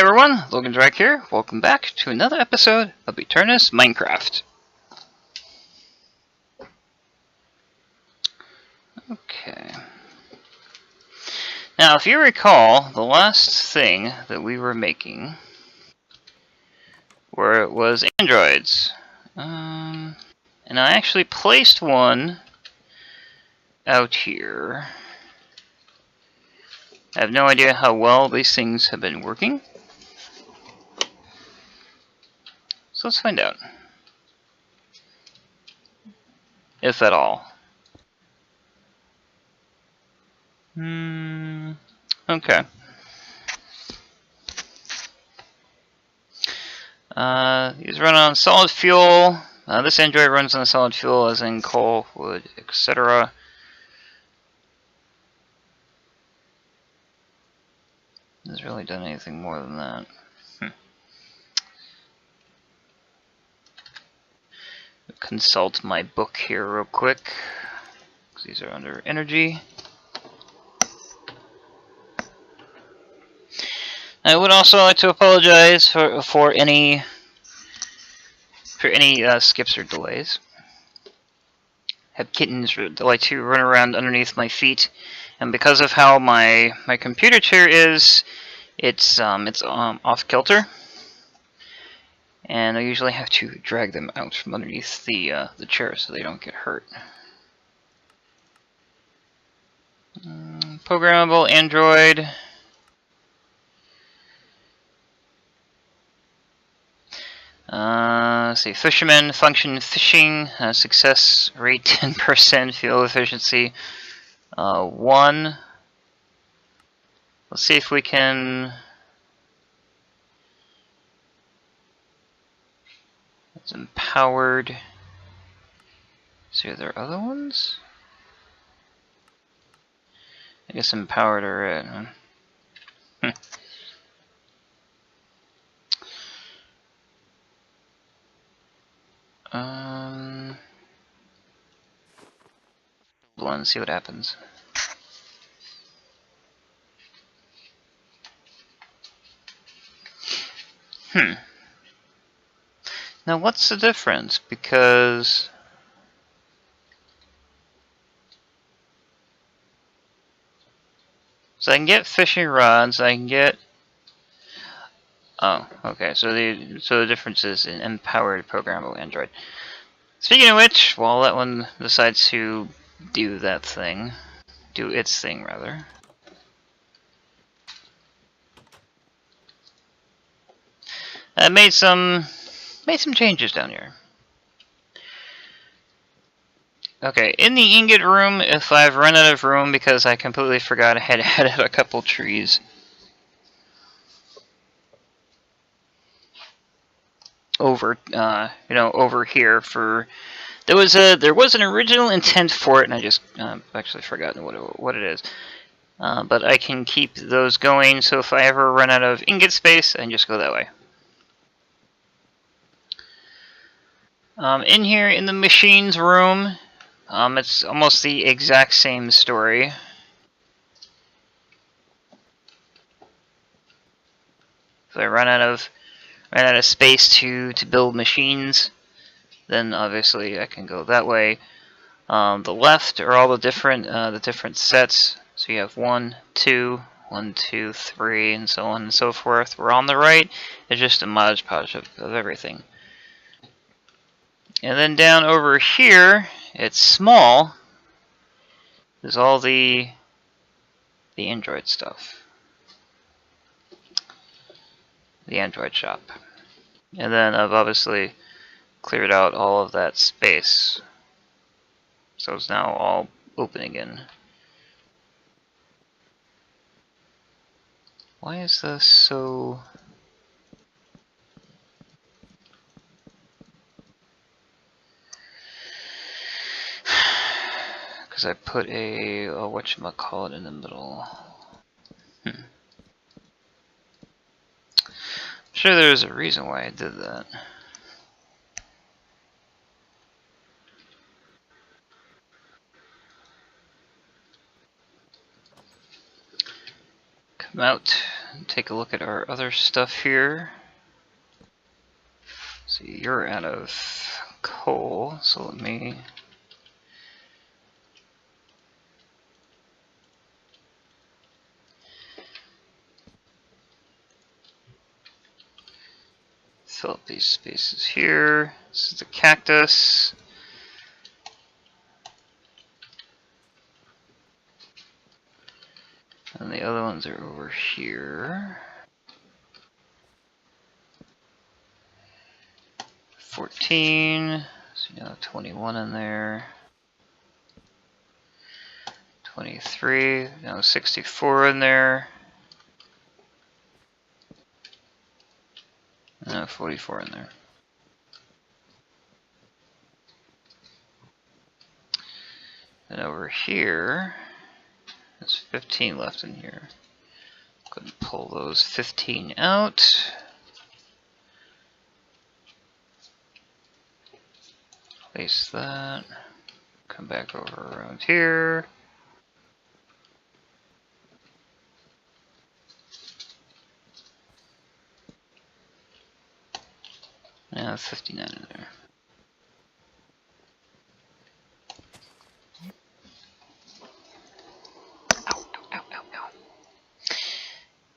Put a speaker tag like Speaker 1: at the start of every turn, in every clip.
Speaker 1: everyone, Logansryche here. Welcome back to another episode of Aternos Minecraft. Okay. Now, if you recall, the last thing that we were making was androids. And I actually placed one out here. I have no idea how well these things have been working. So let's find out. If at all. Okay. These run on solid fuel. This android runs on solid fuel, as in coal, wood, etc. Hasn't really done anything more than that. Consult my book here real quick, because these are under energy. I would also like to apologize for any skips or delays. Have kittens that like to run around underneath my feet, and because of how my computer chair is, it's off kilter, and I usually have to drag them out from underneath the chair so they don't get hurt. Programmable Android. Let's see, fisherman, function fishing, success rate 10%, fuel efficiency 1. Let's see if we can. It's empowered. See, are there other ones? I guess empowered are it, huh? Let's see what happens. Now what's the difference? Because so I can get fishing rods, I can get. Oh, okay. So the difference is in empowered programmable Android. Speaking of which, while that one decides to do its thing rather. I made some changes down here. Okay, in the ingot room, if I've run out of room because I completely forgot I had added a couple trees. Over, over here for there was an original intent for it, and I just actually forgotten what it is. But I can keep those going, so if I ever run out of ingot space, I can just go that way. In here, in the machines room, it's almost the exact same story. If I run out of space to build machines, then obviously I can go that way. The left are all the different sets. So you have 1, 2, 1, 2, 3, and so on and so forth. Where on the right is just a modge podge of everything. And then down over here, it's small. There's all the Android stuff. The Android shop. And then I've obviously cleared out all of that space. So it's now all open again. Why is this so... Because I put a whatchamacallit in the middle. I'm sure there's a reason why I did that. Come out. take a look at our other stuff here. See, you're out of coal, so let me fill up these spaces here. This is the cactus. And the other ones are over here. 14. So you got 21 in there. 23. Now 64 in there. And 44 in there. And over here, there's 15 left in here. Go ahead and pull those 15 out. Place that. Come back over around here. Now 59 in there.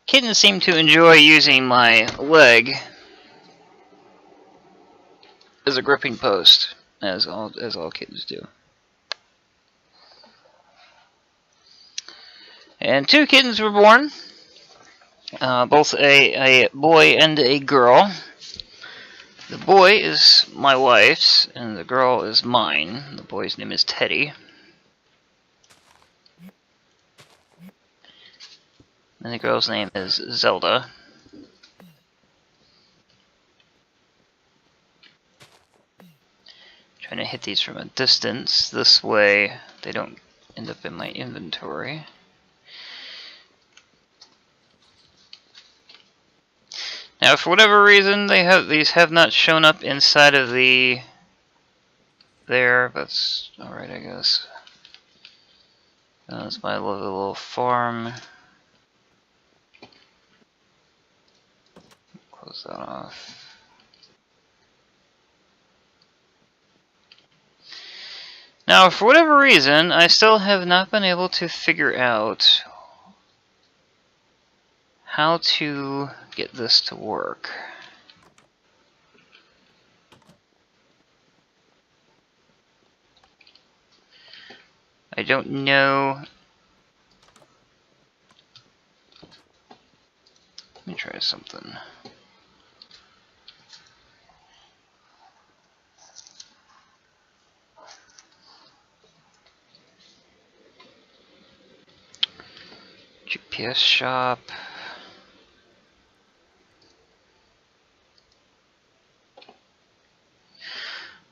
Speaker 1: Kittens seem to enjoy using my leg as a gripping post, as all kittens do. And 2 kittens were born, both a boy and a girl. The boy is my wife's, and the girl is mine. The boy's name is Teddy. And the girl's name is Zelda. Trying to hit these from a distance. This way they don't end up in my inventory. Now, for whatever reason, these have not shown up inside of the there. That's alright, I guess. That's my little farm. Close that off. Now, for whatever reason, I still have not been able to figure out how to get this to work. I don't know. Let me try something. GPS shop.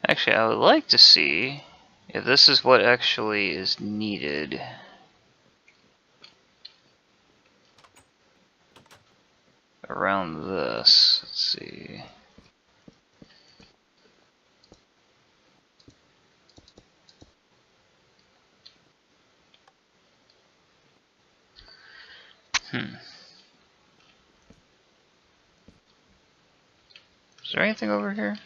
Speaker 1: Actually, I would like to see if this is what actually is needed. Around this, let's see. Is there anything over here?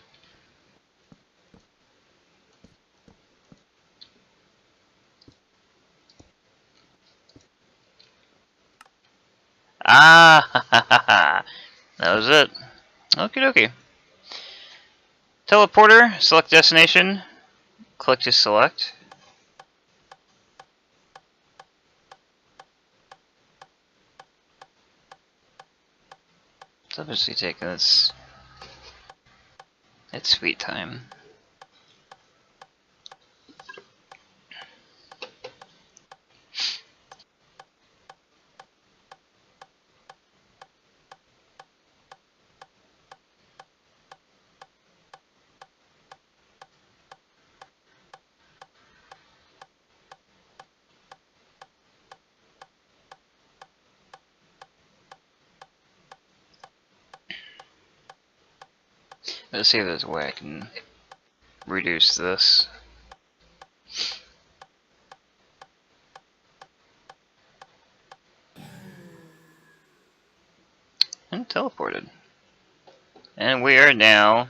Speaker 1: Ah, that was it. Okie dokie. Teleporter, select destination, click to select. It's obviously taking its sweet time. Let's see if there's a way I can reduce this. teleported. And we are now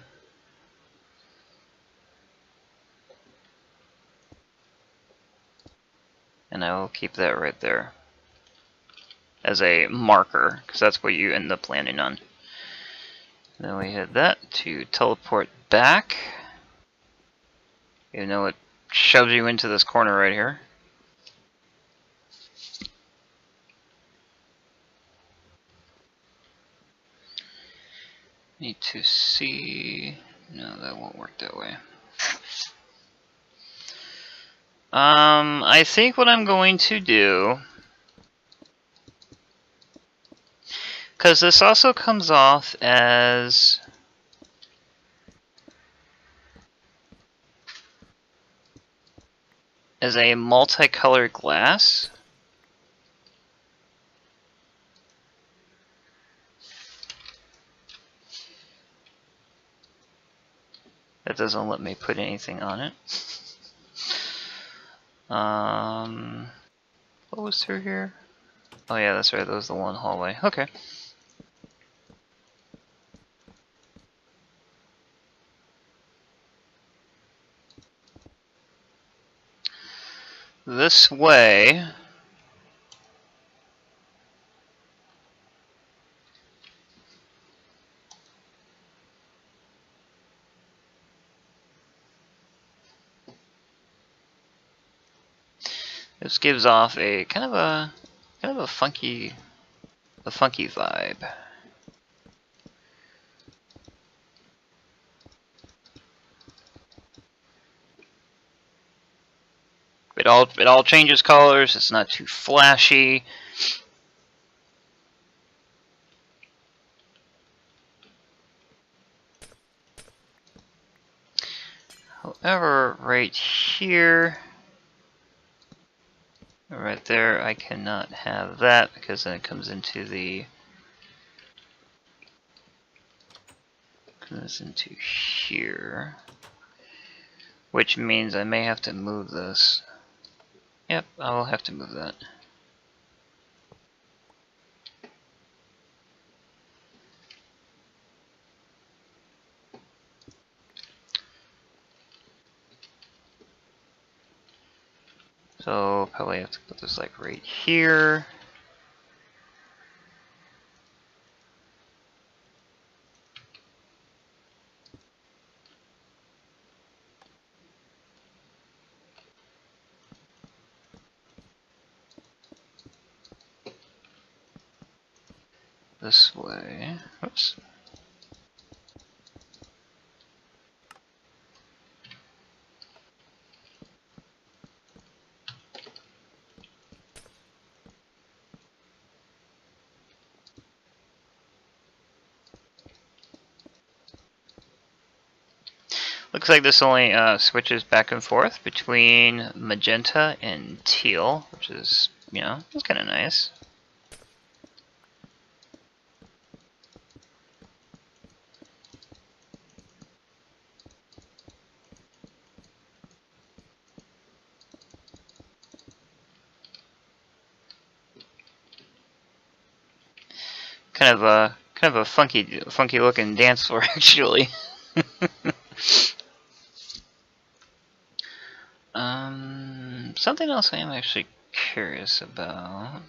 Speaker 1: and I will keep that right there as a marker, because that's what you end up landing on. Then we hit that to teleport back. You know, it shoves you into this corner right here. Need to see... No, that won't work that way. I think what I'm going to do... Because this also comes off as... a multicolored glass. That doesn't let me put anything on it. What was through here? Oh yeah, that's right, that was the one hallway. Okay. This way. This gives off a kind of a funky vibe. It all changes colors. It's not too flashy. However, right here, right there, I cannot have that because then it comes into here, which means I may have to move this. Yep, I will have to move that. So probably have to put this like right here. This way. Oops. Looks like this only switches back and forth between magenta and teal, which is, you know, it's kind of nice. Kind of a funky looking dance floor actually. Something else I am actually curious about.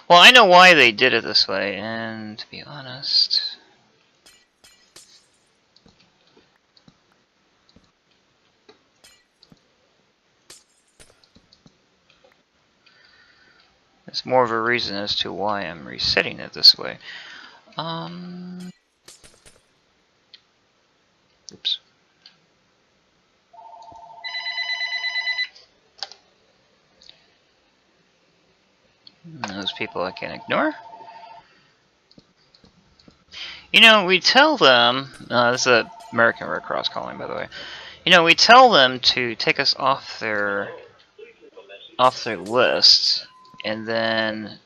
Speaker 1: Well, I know why they did it this way, and to be honest, it's more of a reason as to why I'm resetting it this way. Oops. Those people I can't ignore. You know, we tell them, this is American Red Cross calling, by the way. You know, we tell them to take us off their list, and then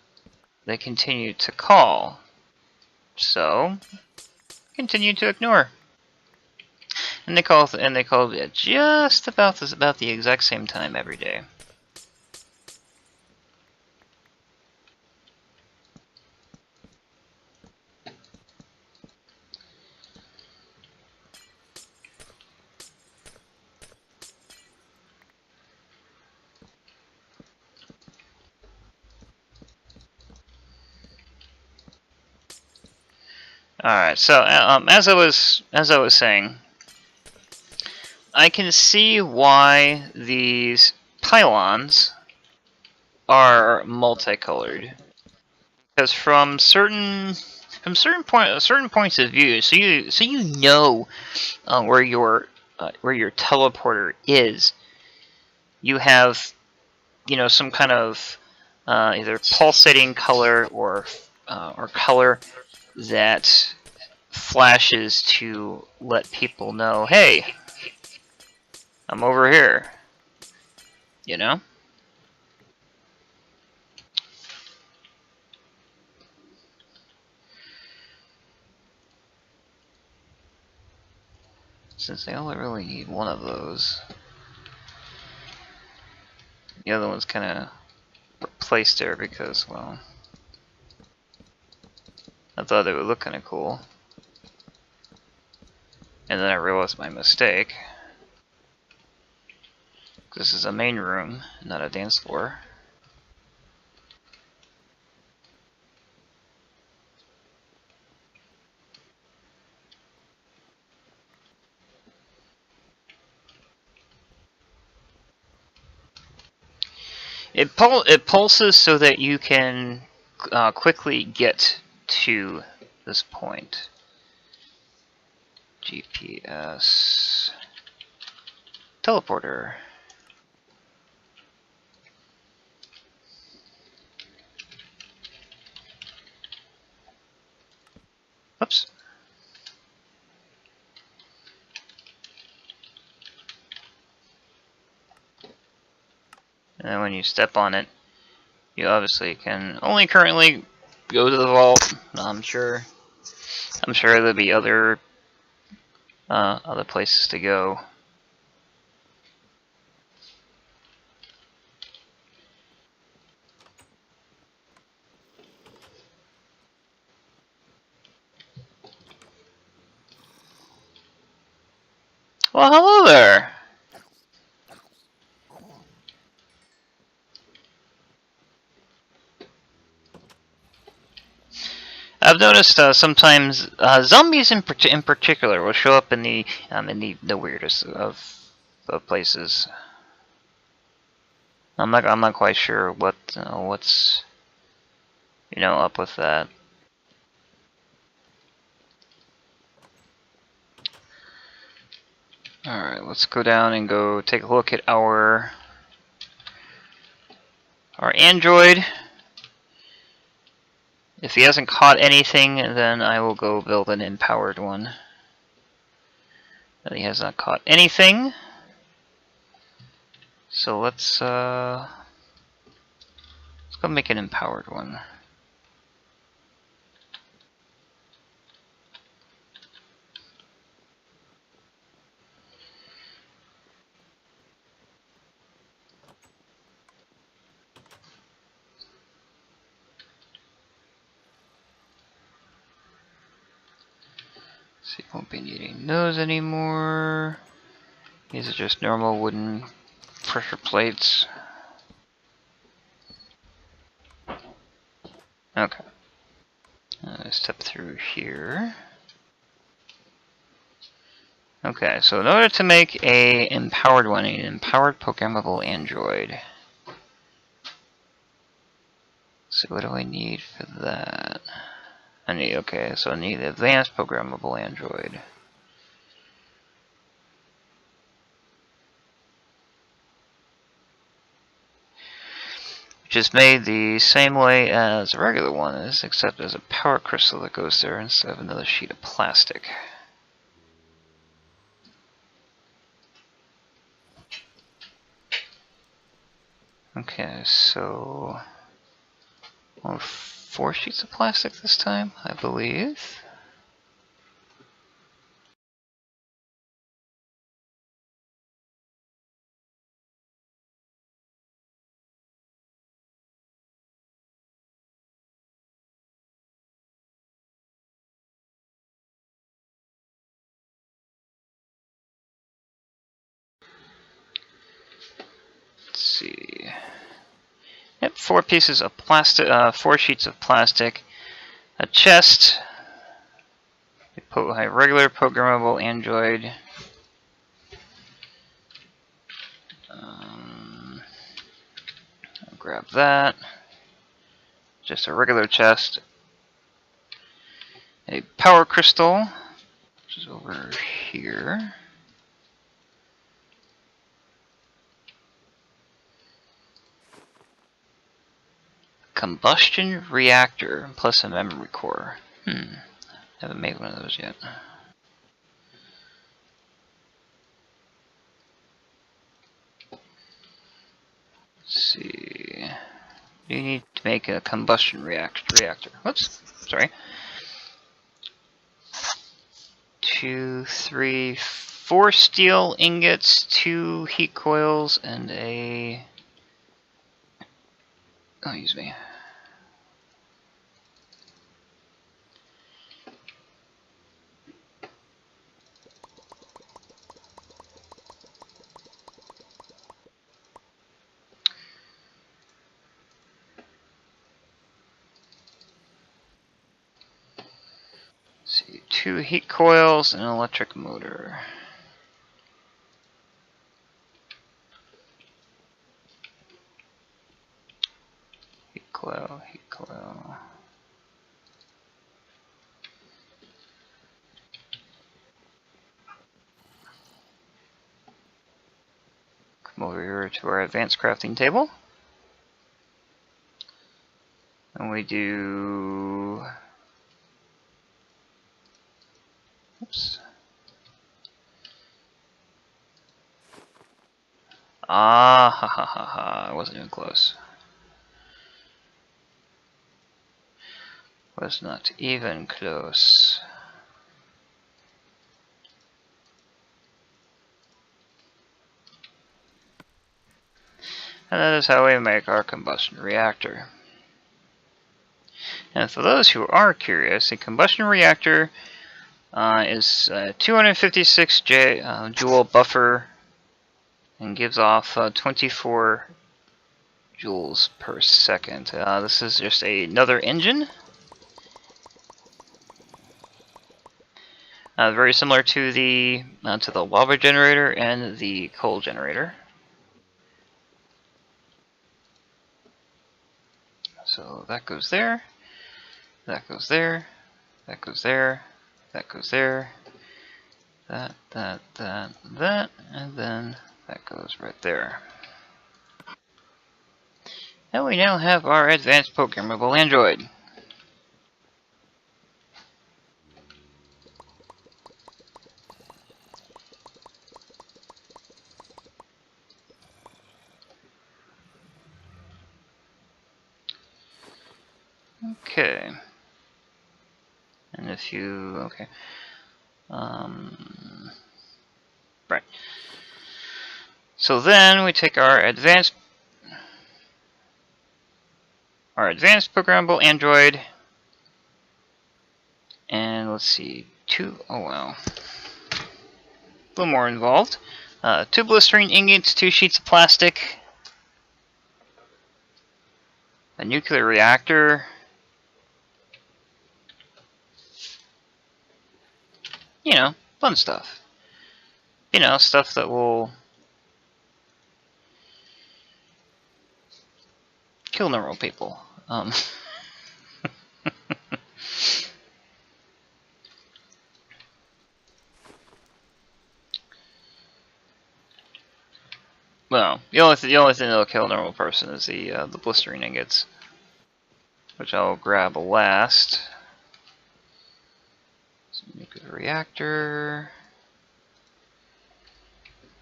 Speaker 1: they continue to call. So, continue to ignore. And they call at just about the exact same time every day. All right. So as I was saying, I can see why these pylons are multicolored, because from certain points of view, so you know where your teleporter is. You have, you know, some kind of either pulsating color or color that flashes to let people know, hey, I'm over here. You know? Since they only really need one of those, the other one's kind of placed there because, well, I thought it would look kind of cool. And then I realized my mistake. This is a main room, not a dance floor. It pulses so that you can quickly get to this point. GPS teleporter. Oops. And then when you step on it, you obviously can only currently go to the vault. I'm sure there'll be other places to go. Well, hello there. I've noticed sometimes zombies in particular will show up in the weirdest of places. I'm not quite sure what's up with that. All right, let's go down and go take a look at our android. If he hasn't caught anything, then I will go build an empowered one. But he has not caught anything. So let's go make an empowered one. So you won't be needing those anymore. These are just normal wooden pressure plates. Okay. Step through here. Okay, so in order to make a empowered one, an empowered programmable android. So what do I need for that? I need advanced programmable android. Which is made the same way as a regular one is, except there's a power crystal that goes there instead of another sheet of plastic. Okay, so 4 sheets of plastic this time, I believe. Let's see. Yep, 4 pieces of plastic, 4 sheets of plastic, a chest, regular programmable Android. I'll grab that. Just a regular chest. A power crystal, which is over here. Combustion reactor plus a memory core. Haven't made one of those yet. Let's see. You need to make a combustion reactor. Whoops, sorry. 2, 3, 4 steel ingots, 2 heat coils, and a... Oh, excuse me. Let's see, 2 heat coils and an electric motor. Heat coil. Come over here to our advanced crafting table. And we do... Oops. Ah, ha ha ha ha. I wasn't even close. Was not even close. And that is how we make our combustion reactor. And for those who are curious, a combustion reactor is a 256 joule buffer and gives off 24 joules per second. This is just another engine. Very similar to the lava generator and the coal generator. So that goes there, that goes there, that goes there, that goes there, that, and then that goes right there. And we now have our advanced programmable Android. Okay. And if you, okay. Right. So then we take our advanced programmable Android, and let's see, oh wow, a little more involved. 2 blistering ingots, 2 sheets of plastic, a nuclear reactor, you know, fun stuff. You know, stuff that will kill normal people. Well, the only thing that'll kill a normal person is the blistering ingots, which I'll grab last. Nuclear reactor.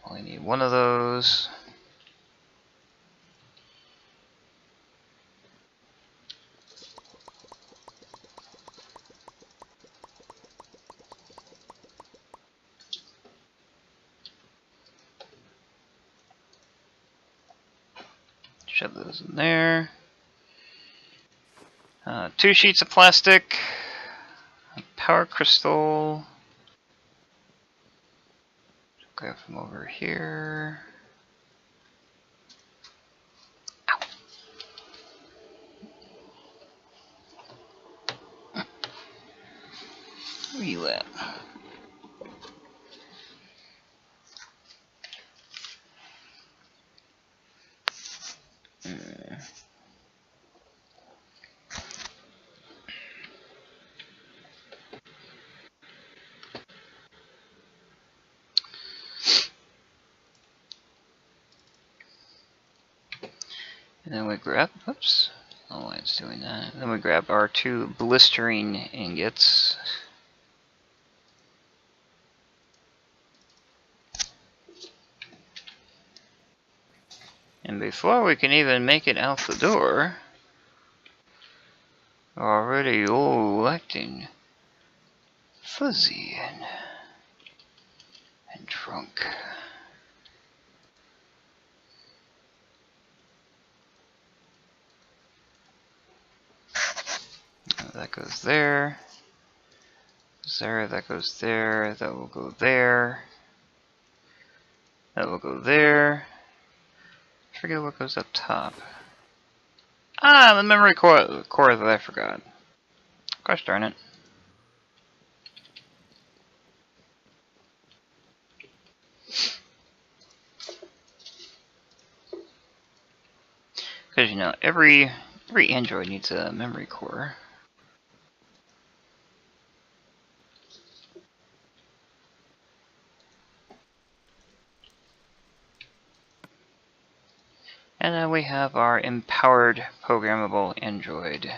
Speaker 1: Only need 1 of those. Shove those in there. 2 sheets of plastic. A power crystal. Go from over here. Ow. that. And then we grab, oops, I don't know why it's doing that. Then we grab our 2 blistering ingots. And before we can even make it out the door, we're already all acting fuzzy and drunk. That goes there. That goes there. That will go there. That will go there. I forget what goes up top. Ah, the memory core that I forgot. Gosh darn it. Because you know, every Android needs a memory core. And then we have our empowered programmable Android.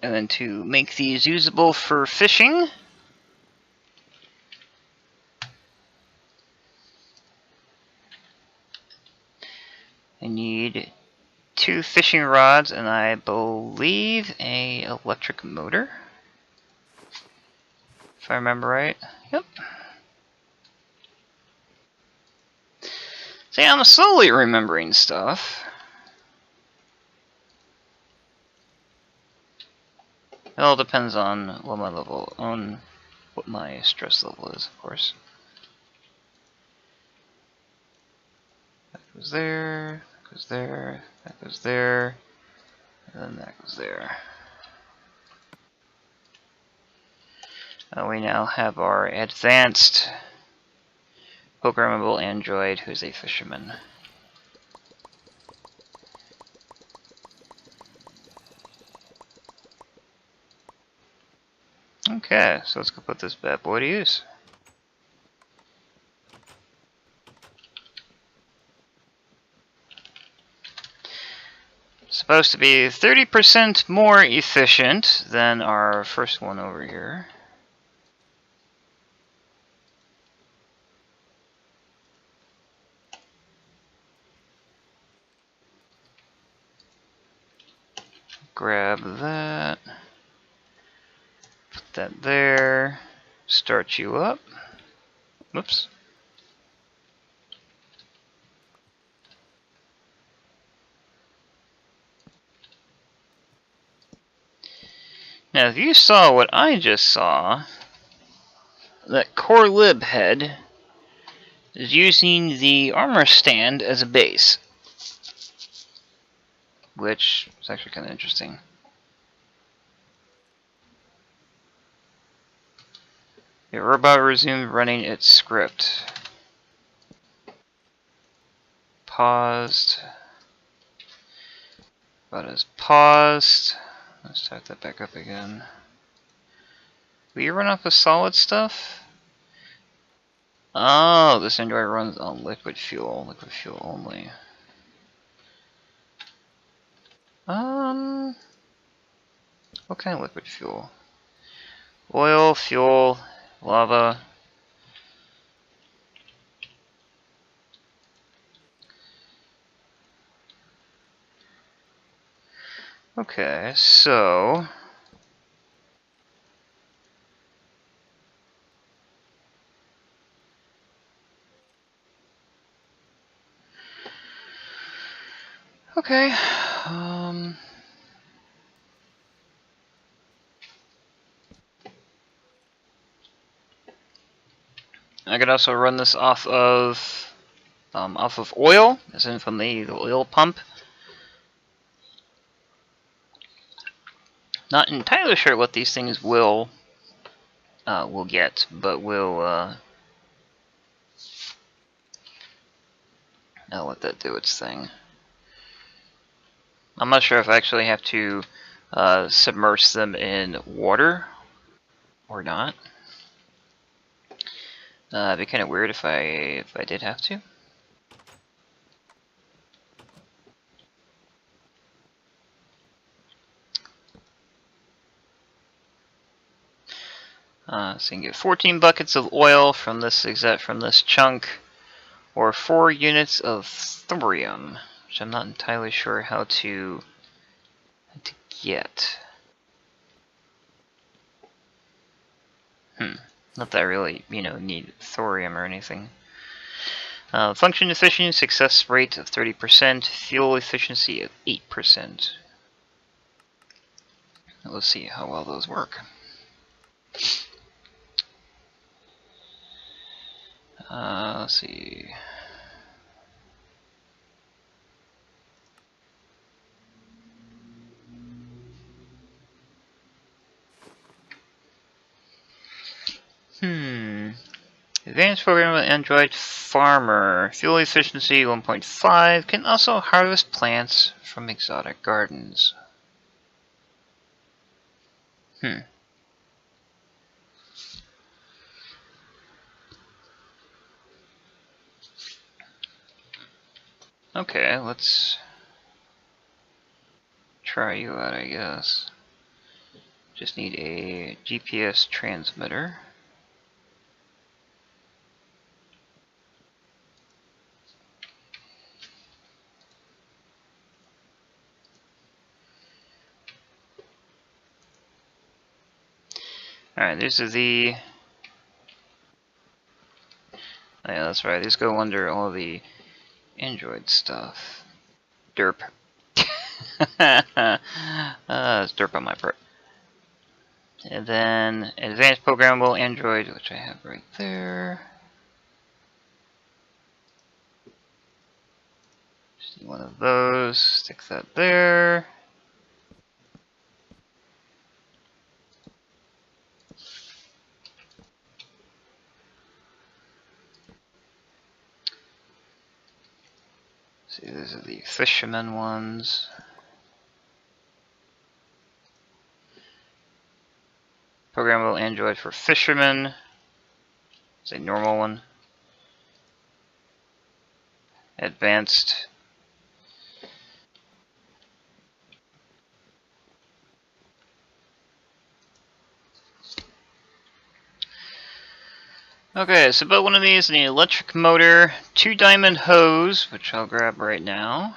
Speaker 1: And then to make these usable for fishing, I need 2 fishing rods and I believe a electric motor, if I remember right. Yep. See, I'm slowly remembering stuff. It all depends on what my stress level is, of course. That goes there, that goes there, that goes there, and then that goes there. We now have our advanced programmable android who's a fisherman. Okay, so let's go put this bad boy to use. Supposed to be 30% more efficient than our first one over here. Grab that. Put that there. Start you up. Whoops. Now, if you saw what I just saw, that core lib head is using the armor stand as a base, which is actually kind of interesting. The robot resumed running its script. Paused. Robot is paused. Let's start that back up again. Will you run off of solid stuff? Oh, this Android runs on liquid fuel only. What kind of liquid fuel? Oil, fuel, lava. Okay, so okay. I could also run this off of oil, as in from the oil pump. Not entirely sure what these things will get, but will I'll let that do its thing. I'm not sure if I actually have to submerge them in water or not. It'd be kind of weird if I did have to. So you can get 14 buckets of oil from this chunk, or 4 units of thorium, which I'm not entirely sure how to get. Not that I really, need thorium or anything. Function efficiency, success rate of 30%, fuel efficiency of 8%. Let's see how well those work. Let's see. Advanced program with Android Farmer. Fuel efficiency 1.5. Can also harvest plants from exotic gardens. Okay, let's try you out, I guess. Just need a GPS transmitter. Alright, these are the... Oh, yeah, that's right. These go under all the Android stuff. Derp. It's derp on my part. And then advanced programmable Android, which I have right there. Just need one of those. Stick that there. See, these are the fisherman ones. Programmable Android for fishermen. It's a normal one. Advanced. Okay, so about one of these, an electric motor, 2 diamond hose, which I'll grab right now.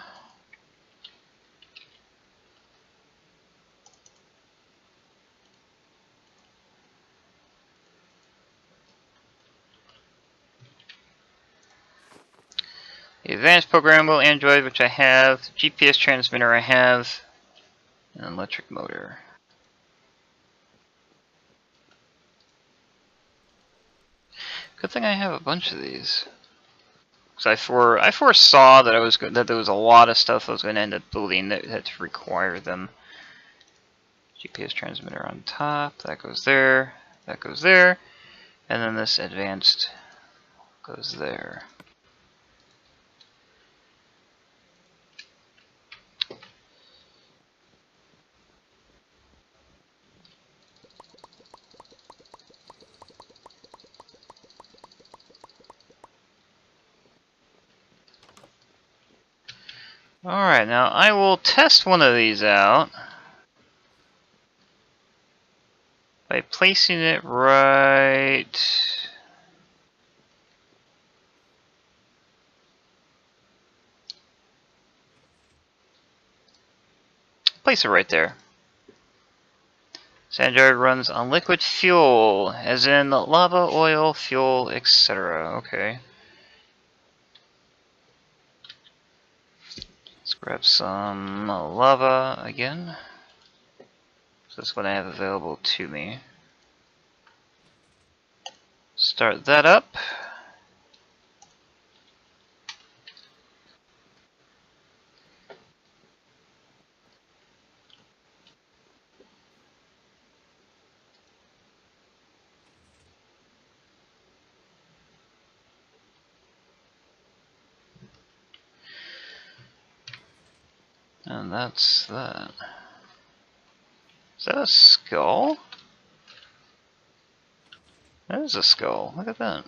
Speaker 1: The advanced programmable Android, which I have, GPS transmitter I have, and an electric motor. Good thing I have a bunch of these. Because I foresaw that that there was a lot of stuff I was going to end up building that had to require them. GPS transmitter on top, that goes there, and then this advanced goes there. Alright, now I will test one of these out by placing it right... Place it right there. This Android runs on liquid fuel, as in lava, oil, fuel, etc. Okay. Let's grab some lava again. So that's what I have available to me. Start that up. And that's that. Is that a skull? That is a skull. Look at that.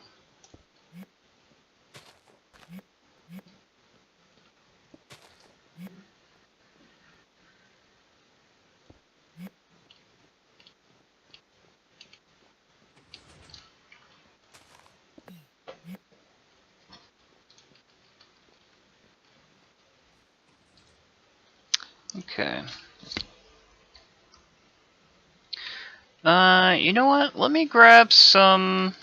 Speaker 1: Okay. You know what? Let me grab some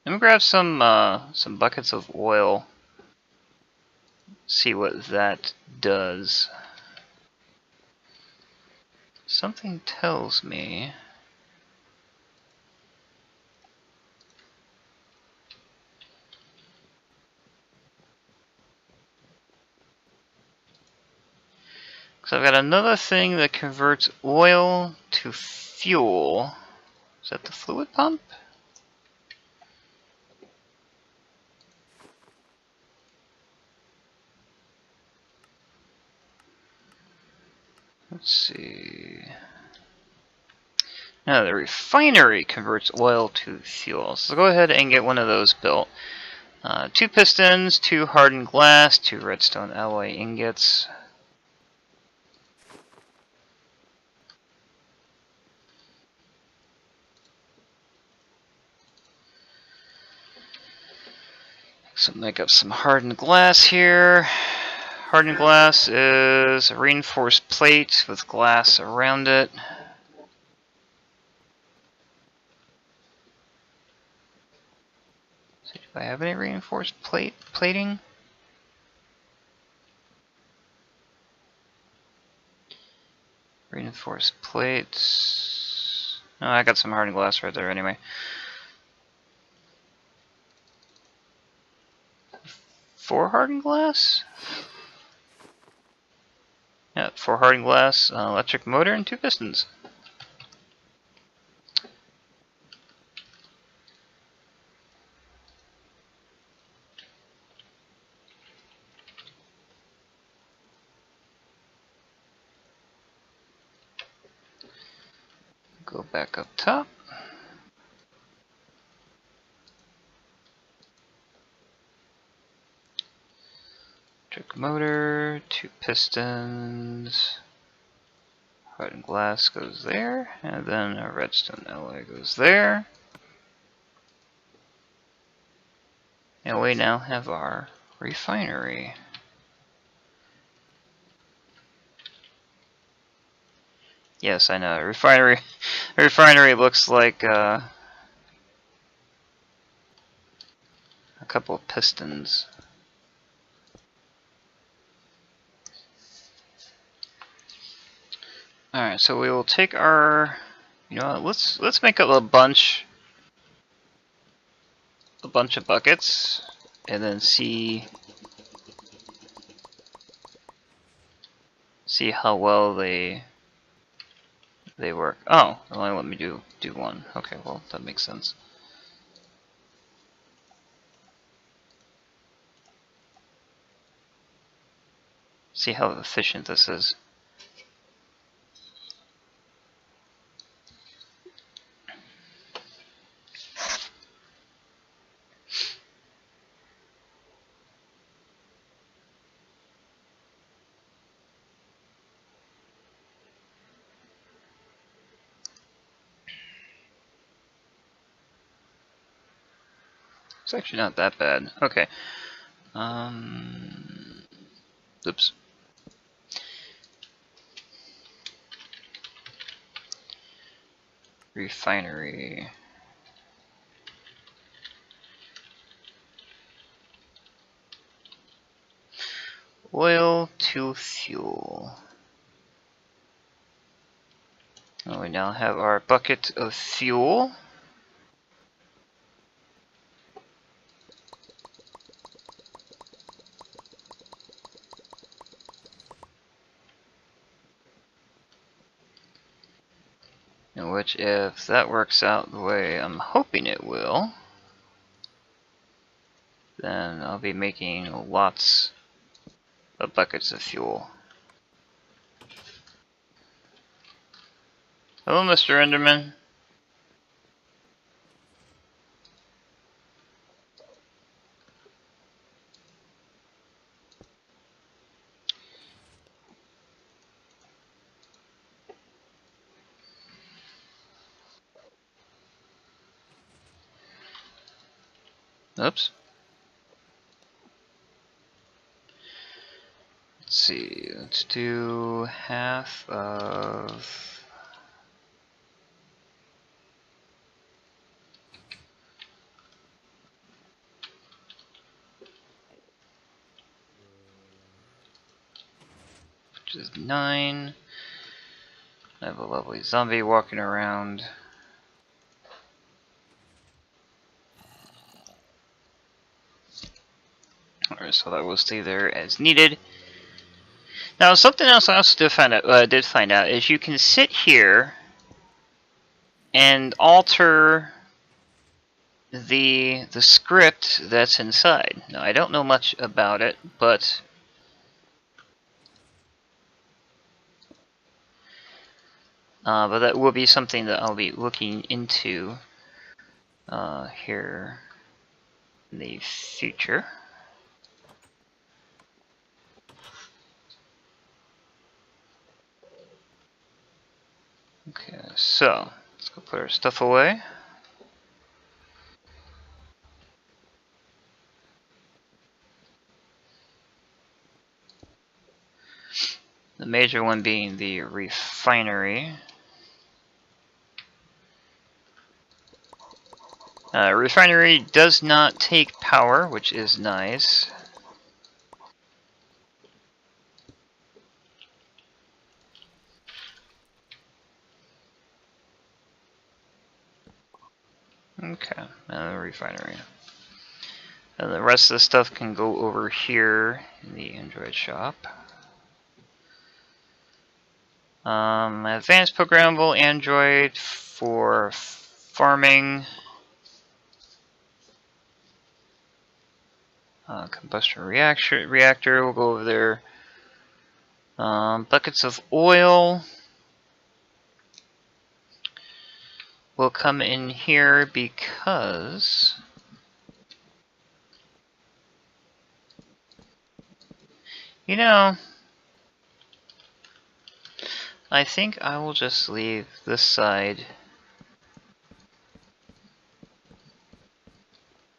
Speaker 1: some buckets of oil. See what that does. Something tells me. So I've got another thing that converts oil to fuel. Is that the fluid pump? Let's see. Now the refinery converts oil to fuel. So go ahead and get one of those built. 2 pistons, 2 hardened glass, 2 redstone alloy ingots. So make up some hardened glass here. Hardened glass is a reinforced plate with glass around it. So do I have any reinforced plating? Reinforced plates. Oh, I got some hardened glass right there anyway. 4 hardened glass? Yeah, 4 hardened glass, electric motor, and 2 pistons. Go back up top. Electric motor, 2 pistons. Hardened glass goes there, and then a redstone alloy goes there. And we now have our refinery. Yes, I know. Refinery looks like a couple of pistons. All right, so we will take our. You know what? Let's make up a bunch of buckets, and then see how well they work. Oh, only let me do one. Okay, well that makes sense. See how efficient this is. It's actually not that bad. Okay. Oops. Refinery. Oil to fuel. And we now have our bucket of fuel. In which, if that works out the way I'm hoping it will, then I'll be making lots of buckets of fuel. Hello, Mr. Enderman. Oops. Let's see. Let's do half of. Which is 9. I have a lovely zombie walking around. Alright, so that will stay there as needed. Now, something else I also did find out is you can sit here and alter the script that's inside. Now, I don't know much about it, but that will be something that I'll be looking into here in the future. Okay, so let's go put our stuff away. The major one being the refinery. Refinery does not take power, which is nice. Okay, refinery. And the rest of the stuff can go over here in the Android shop. Advanced programmable Android for farming. Combustion reactor will go over there. Buckets of oil will come in here because you know, I think I will just leave this side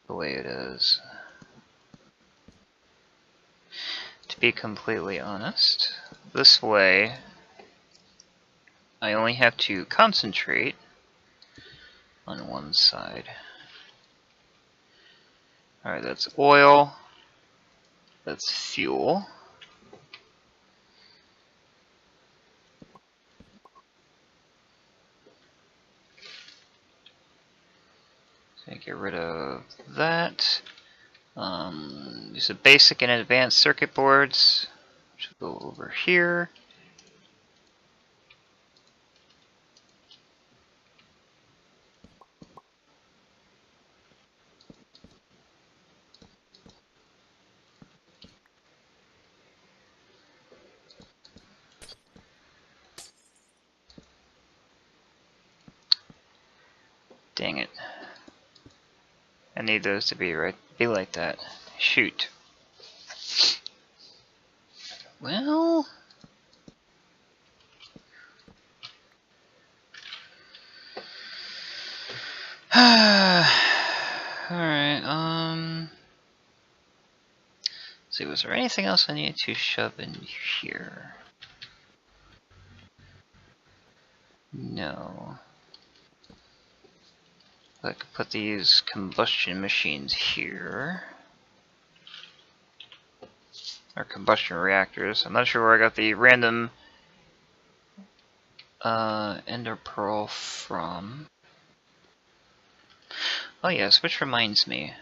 Speaker 1: the way it is. To be completely honest, this way I only have to concentrate on one side. Alright, that's oil. That's fuel. So get rid of that. These are basic and advanced circuit boards, which will go over here. Dang it. I need those to be like that. Shoot. Well, alright, see, was there anything else I needed to shove in here? No. I could put these combustion machines here. Or combustion reactors. I'm not sure where I got the random ender pearl from. Oh yes, which reminds me.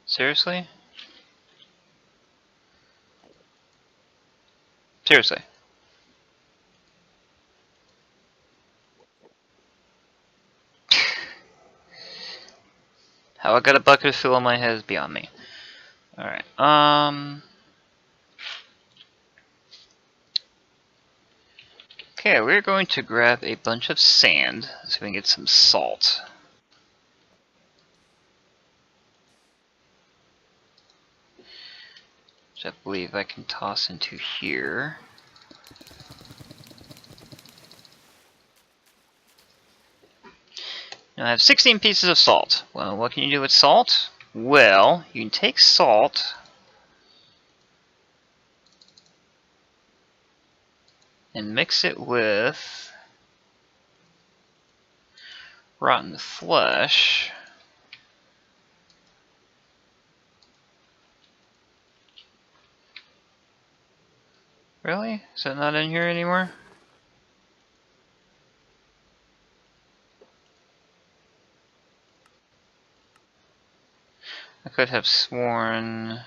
Speaker 1: Seriously? Seriously. How I got a bucket full on my head is beyond me. Alright, okay, we're going to grab a bunch of sand so we can get some salt. Which I believe I can toss into here. Now I have 16 pieces of salt. Well, what can you do with salt? Well, you can take salt and mix it with rotten flesh. Really? Is that not in here anymore? I could have sworn...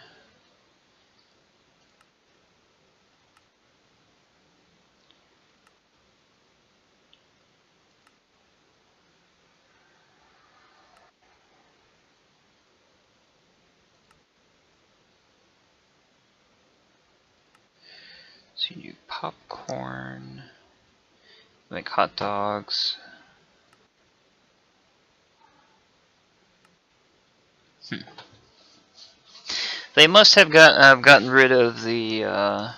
Speaker 1: So you do popcorn, make hot dogs. They must have gotten rid of the, either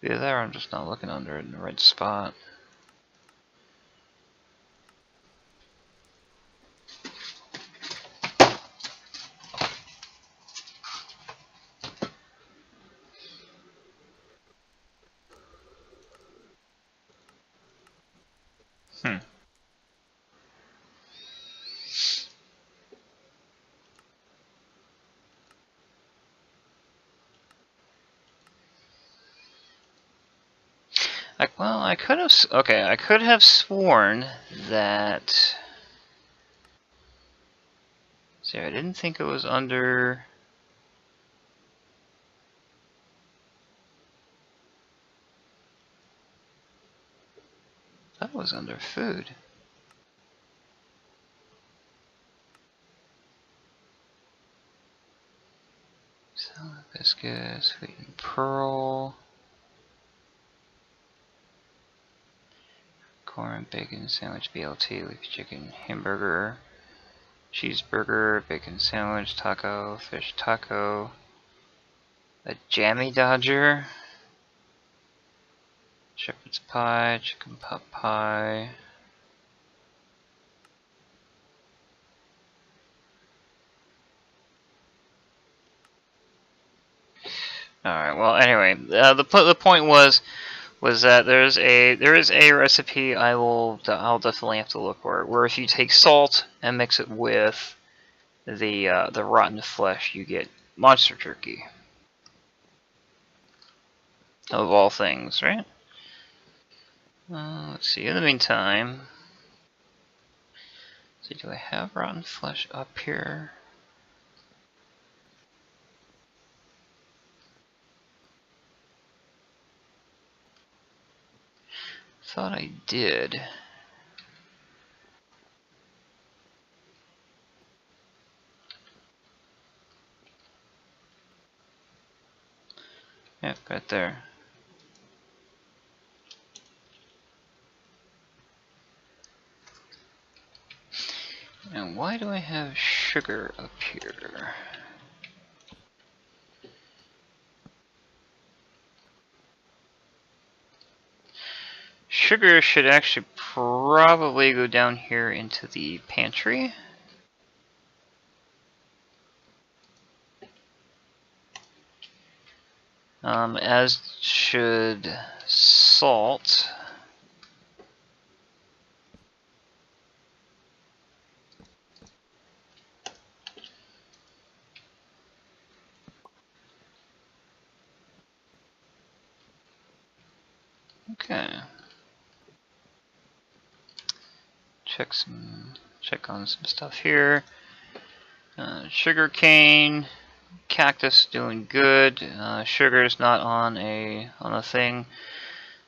Speaker 1: there, I'm just not looking under it in the right spot. I could have. Okay, I could have sworn that. See, I didn't think it was under. That was under food. Salad, biscuit, sweetened pearl, corn, bacon sandwich, BLT, leafy chicken, hamburger, cheeseburger, bacon sandwich, taco, fish taco, a jammy dodger, shepherd's pie, chicken pot pie. Alright, well anyway, the point was that there is a recipe I'll definitely have to look for, where if you take salt and mix it with the rotten flesh, you get monster turkey. Of all things, right? Let's see, in the meantime, let's see, do I have rotten flesh up here? Thought I did. Yep, right there. And why do I have sugar up here? Sugar should actually probably go down here into the pantry. As should salt. Okay. Check on some stuff here. Sugar cane, cactus doing good. Sugar is not on a thing.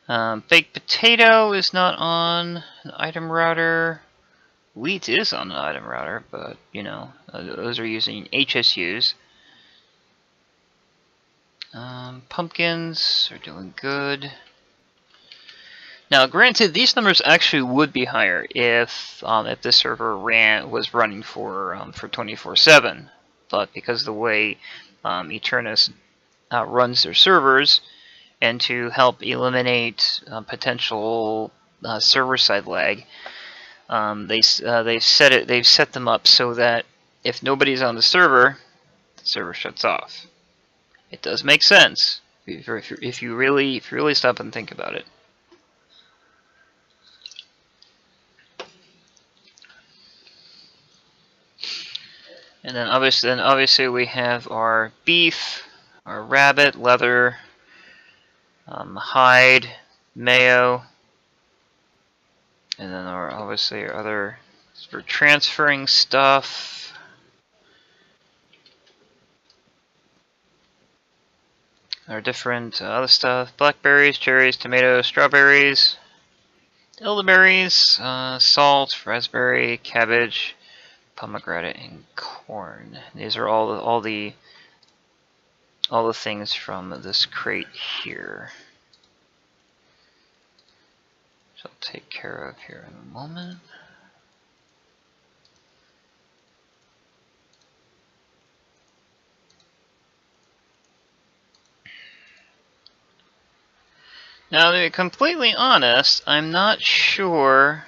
Speaker 1: Baked potato is not on an item router. Wheat is on an item router, but you know, those are using HSUs. Pumpkins are doing good. Now, granted, these numbers actually would be higher if the server was running for 24/7, but because of the way Aternos runs their servers, and to help eliminate potential server-side lag, they've set them up so that if nobody's on the server shuts off. It does make sense if you really stop and think about it. And then obviously we have our beef, our rabbit, leather, hide, mayo, and then obviously our other for transferring stuff. Our different other stuff: blackberries, cherries, tomatoes, strawberries, elderberries, salt, raspberry, cabbage, pomegranate, and corn. These are all the things from this crate here. So I'll take care of here in a moment. Now, to be completely honest, I'm not sure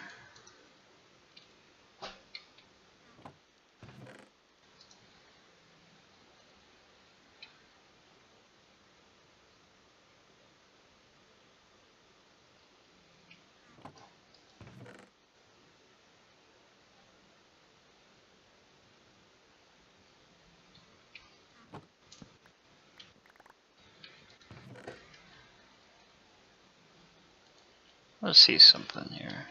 Speaker 1: let's see something here.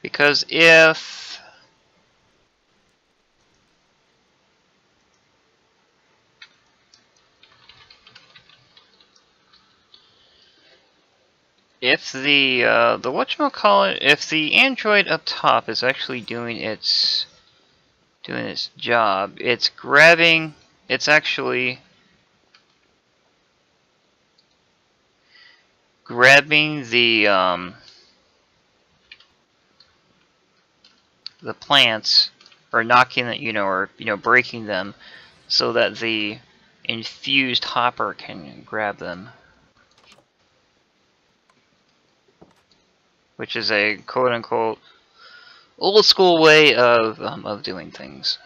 Speaker 1: Because if the whatchamacallit, if the Android up top is actually doing its job, it's actually grabbing the plants, or knocking it, or breaking them, so that the infused hopper can grab them, which is a quote-unquote old school way of doing things.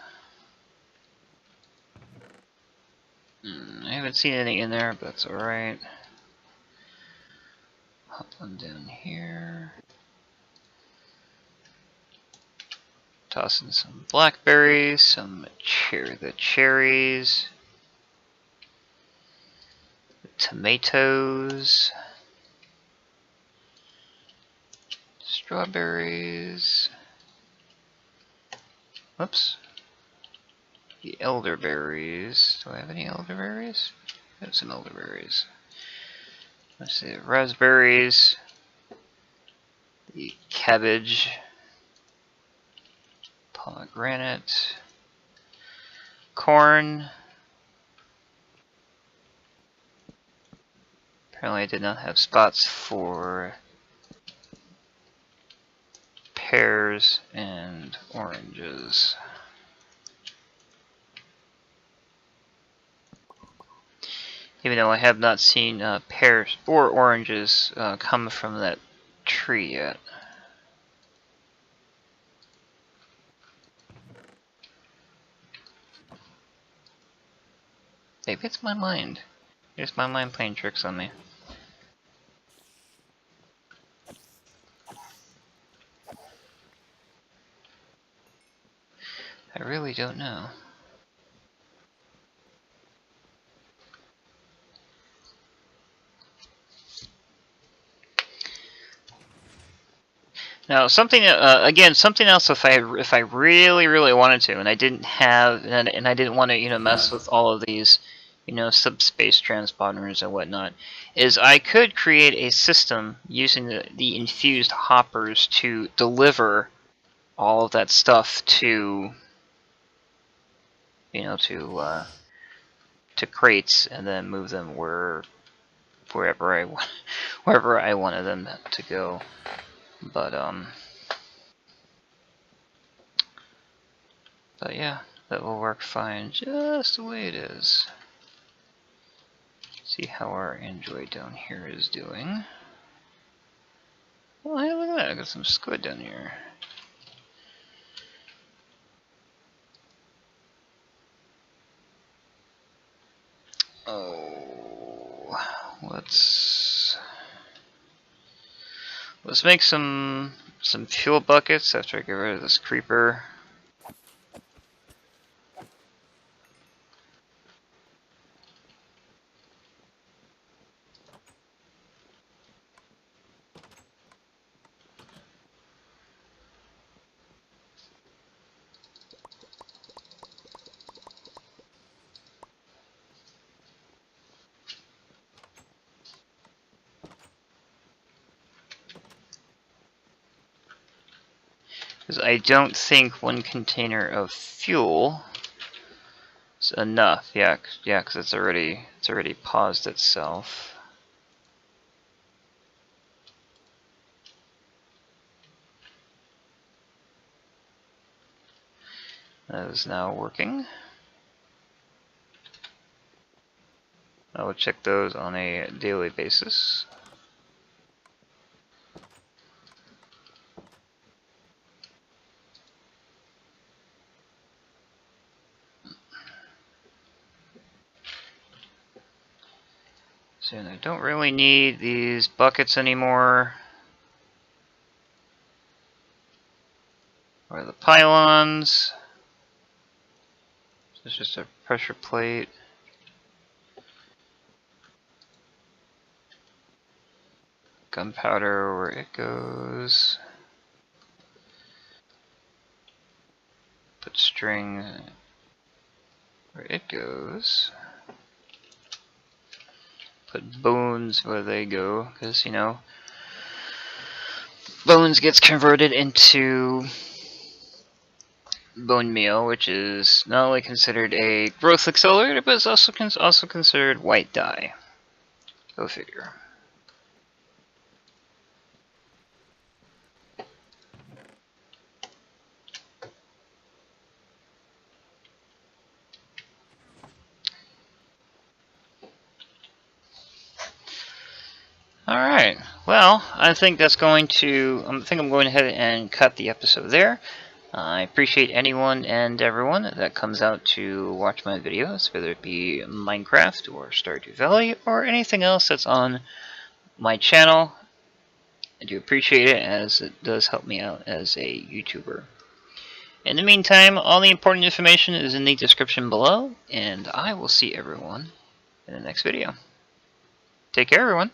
Speaker 1: I haven't seen anything in there, but that's alright. Hop on down here. Toss in some blackberries, the cherries, the tomatoes, strawberries, whoops, the elderberries. Do I have any elderberries? I have some elderberries. Let's see, the raspberries, the cabbage, pomegranate, corn. Apparently I did not have spots for pears and oranges. Even though I have not seen pears or oranges come from that tree yet. Maybe it's my mind. It's my mind playing tricks on me. I really don't know. Now, something again, something else. If I really wanted to, and I didn't have, and I didn't want to, mess with all of these, subspace transponders and whatnot, is I could create a system using the infused hoppers to deliver all of that stuff to, to crates, and then move them wherever I wanted them to go. But yeah, that will work fine just the way it is. See how our Android down here is doing. Oh, hey, look at that! I got some squid down here. Oh, let's make some fuel buckets after I get rid of this creeper. Because I don't think one container of fuel is enough. Yeah, because it's already paused itself. That is now working. I will check those on a daily basis. So I don't really need these buckets anymore. Or the pylons. It's just a pressure plate. Gunpowder where it goes. Put string where it goes. Put bones where they go, because bones gets converted into bone meal, which is not only considered a growth accelerator, but it's also considered white dye. Go figure. Alright, well, I think I'm going ahead and cut the episode there. I appreciate anyone and everyone that comes out to watch my videos, whether it be Minecraft or Stardew Valley or anything else that's on my channel. I do appreciate it, as it does help me out as a YouTuber. In the meantime, all the important information is in the description below, and I will see everyone in the next video. Take care, everyone.